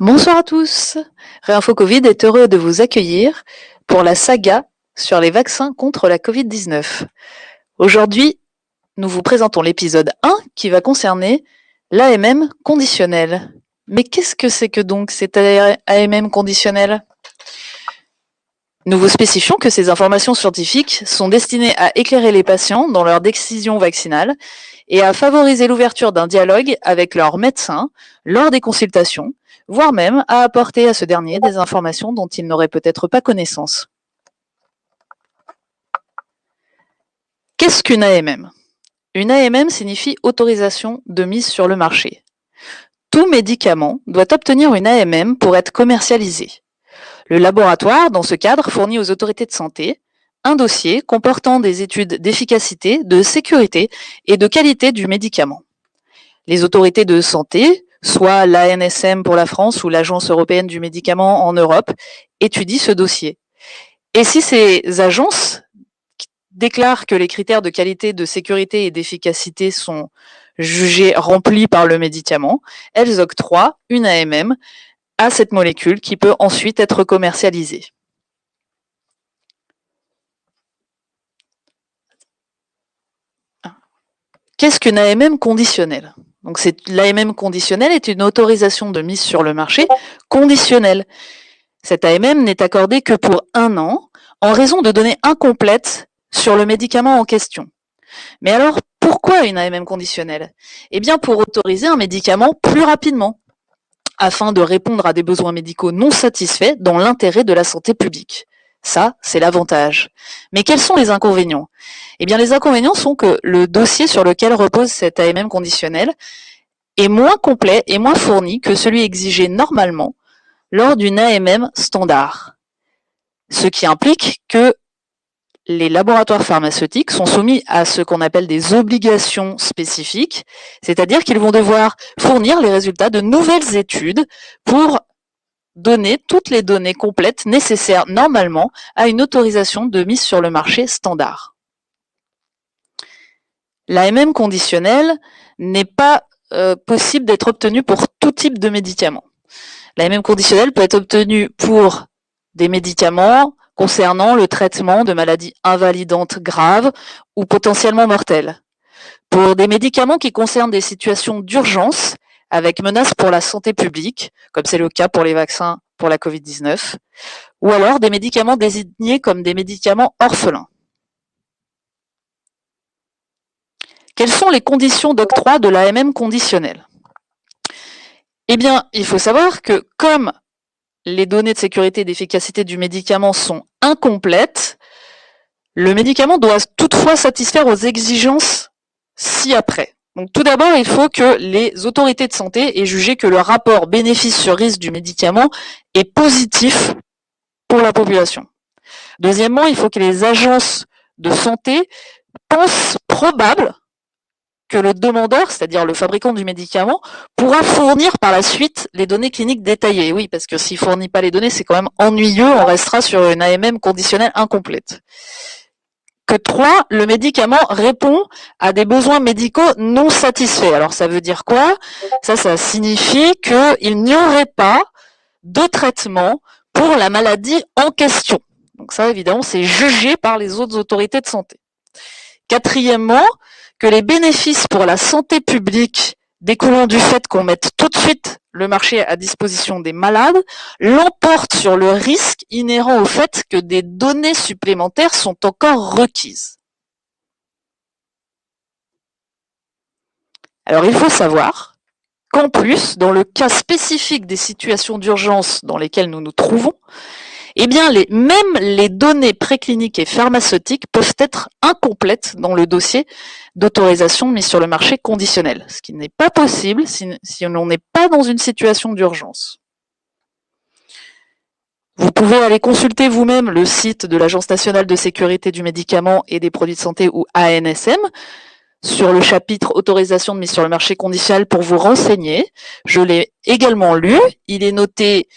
Bonsoir à tous. Réinfo Covid est heureux de vous accueillir pour la saga sur les vaccins contre la Covid-19. Aujourd'hui, nous vous présentons l'épisode 1 qui va concerner l'AMM conditionnel. Mais qu'est-ce que c'est que donc cet AMM conditionnel ? Nous vous spécifions que ces informations scientifiques sont destinées à éclairer les patients dans leur décision vaccinale et à favoriser l'ouverture d'un dialogue avec leur médecin lors des consultations, voire même à apporter à ce dernier des informations dont il n'aurait peut-être pas connaissance. Qu'est-ce qu'une AMM ? Une AMM signifie autorisation de mise sur le marché. Tout médicament doit obtenir une AMM pour être commercialisé. Le laboratoire, dans ce cadre, fournit aux autorités de santé un dossier comportant des études d'efficacité, de sécurité et de qualité du médicament. Les autorités de santé, soit l'ANSM pour la France ou l'Agence européenne du médicament en Europe, étudient ce dossier. Et si ces agences déclarent que les critères de qualité, de sécurité et d'efficacité sont jugés remplis par le médicament, elles octroient une AMM à cette molécule qui peut ensuite être commercialisée. Qu'est-ce qu'une AMM conditionnelle ? Donc l'AMM conditionnelle est une autorisation de mise sur le marché conditionnelle. Cette AMM n'est accordée que pour 1 an en raison de données incomplètes sur le médicament en question. Mais alors, pourquoi une AMM conditionnelle ? Eh bien, pour autoriser un médicament plus rapidement, afin de répondre à des besoins médicaux non satisfaits dans l'intérêt de la santé publique. Ça, c'est l'avantage. Mais quels sont les inconvénients ? Eh bien, les inconvénients sont que le dossier sur lequel repose cette AMM conditionnelle est moins complet et moins fourni que celui exigé normalement lors d'une AMM standard. Ce qui implique que les laboratoires pharmaceutiques sont soumis à ce qu'on appelle des obligations spécifiques, c'est-à-dire qu'ils vont devoir fournir les résultats de nouvelles études pour donner toutes les données complètes nécessaires normalement à une autorisation de mise sur le marché standard. L'AMM conditionnelle n'est pas possible d'être obtenue pour tout type de médicaments. L'AMM conditionnelle peut être obtenue pour des médicaments concernant le traitement de maladies invalidantes graves ou potentiellement mortelles. Pour des médicaments qui concernent des situations d'urgence avec menace pour la santé publique, comme c'est le cas pour les vaccins pour la Covid-19, ou alors des médicaments désignés comme des médicaments orphelins. Quelles sont les conditions d'octroi de l'AMM conditionnelle ? Eh bien, il faut savoir que comme les données de sécurité et d'efficacité du médicament sont incomplètes, le médicament doit toutefois satisfaire aux exigences ci-après. Donc tout d'abord, il faut que les autorités de santé aient jugé que le rapport bénéfice sur risque du médicament est positif pour la population. Deuxièmement, il faut que les agences de santé pensent probable que le demandeur, c'est-à-dire le fabricant du médicament, pourra fournir par la suite les données cliniques détaillées. Oui, parce que s'il ne fournit pas les données, c'est quand même ennuyeux, on restera sur une AMM conditionnelle incomplète. Que 3, le médicament répond à des besoins médicaux non satisfaits. Alors ça veut dire quoi ? Ça signifie qu'il n'y aurait pas de traitement pour la maladie en question. Donc ça, évidemment, c'est jugé par les autres autorités de santé. Quatrièmement, que les bénéfices pour la santé publique découlant du fait qu'on mette tout de suite le marché à disposition des malades l'emportent sur le risque inhérent au fait que des données supplémentaires sont encore requises. Alors il faut savoir qu'en plus, dans le cas spécifique des situations d'urgence dans lesquelles nous nous trouvons, eh bien, même les données précliniques et pharmaceutiques peuvent être incomplètes dans le dossier d'autorisation mise sur le marché conditionnel, ce qui n'est pas possible si l'on n'est pas dans une situation d'urgence. Vous pouvez aller consulter vous-même le site de l'Agence nationale de sécurité du médicament et des produits de santé ou ANSM sur le chapitre autorisation de mise sur le marché conditionnel pour vous renseigner. Je l'ai également lu, il est noté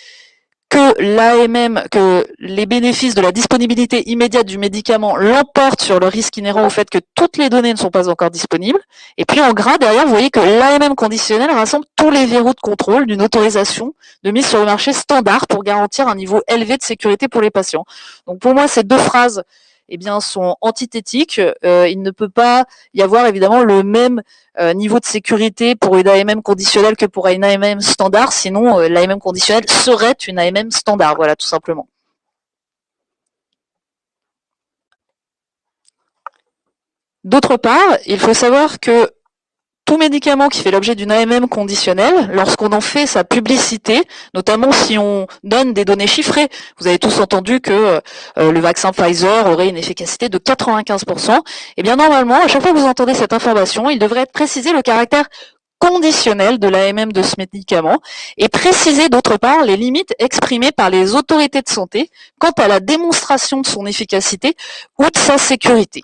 que les bénéfices de la disponibilité immédiate du médicament l'emportent sur le risque inhérent au fait que toutes les données ne sont pas encore disponibles. Et puis en gras, derrière, vous voyez que l'AMM conditionnel rassemble tous les verrous de contrôle d'une autorisation de mise sur le marché standard pour garantir un niveau élevé de sécurité pour les patients. Donc pour moi, ces deux phrases sont antithétiques. Il ne peut pas y avoir évidemment le même niveau de sécurité pour une AMM conditionnelle que pour une AMM standard, sinon l'AMM conditionnelle serait une AMM standard, voilà, tout simplement. D'autre part, il faut savoir que tout médicament qui fait l'objet d'une AMM conditionnelle, lorsqu'on en fait sa publicité, notamment si on donne des données chiffrées, vous avez tous entendu que le vaccin Pfizer aurait une efficacité de 95%, et bien normalement, à chaque fois que vous entendez cette information, il devrait être précisé le caractère conditionnel de l'AMM de ce médicament et préciser d'autre part les limites exprimées par les autorités de santé quant à la démonstration de son efficacité ou de sa sécurité.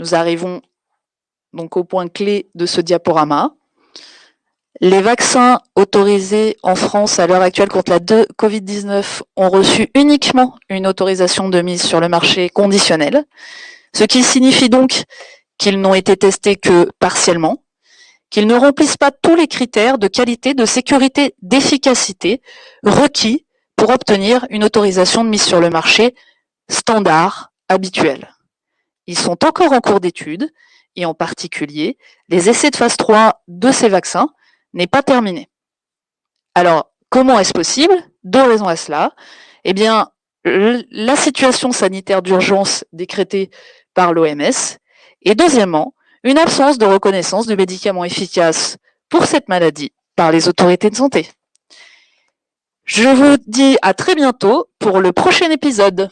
Nous arrivons donc au point clé de ce diaporama. Les vaccins autorisés en France à l'heure actuelle contre la Covid-19 ont reçu uniquement une autorisation de mise sur le marché conditionnelle, ce qui signifie donc qu'ils n'ont été testés que partiellement, qu'ils ne remplissent pas tous les critères de qualité, de sécurité, d'efficacité requis pour obtenir une autorisation de mise sur le marché standard, habituelle. Ils sont encore en cours d'étude et en particulier, les essais de phase 3 de ces vaccins n'est pas terminé. Alors, comment est-ce possible? Deux raisons à cela. Eh bien, la situation sanitaire d'urgence décrétée par l'OMS et deuxièmement, une absence de reconnaissance de médicaments efficaces pour cette maladie par les autorités de santé. Je vous dis à très bientôt pour le prochain épisode.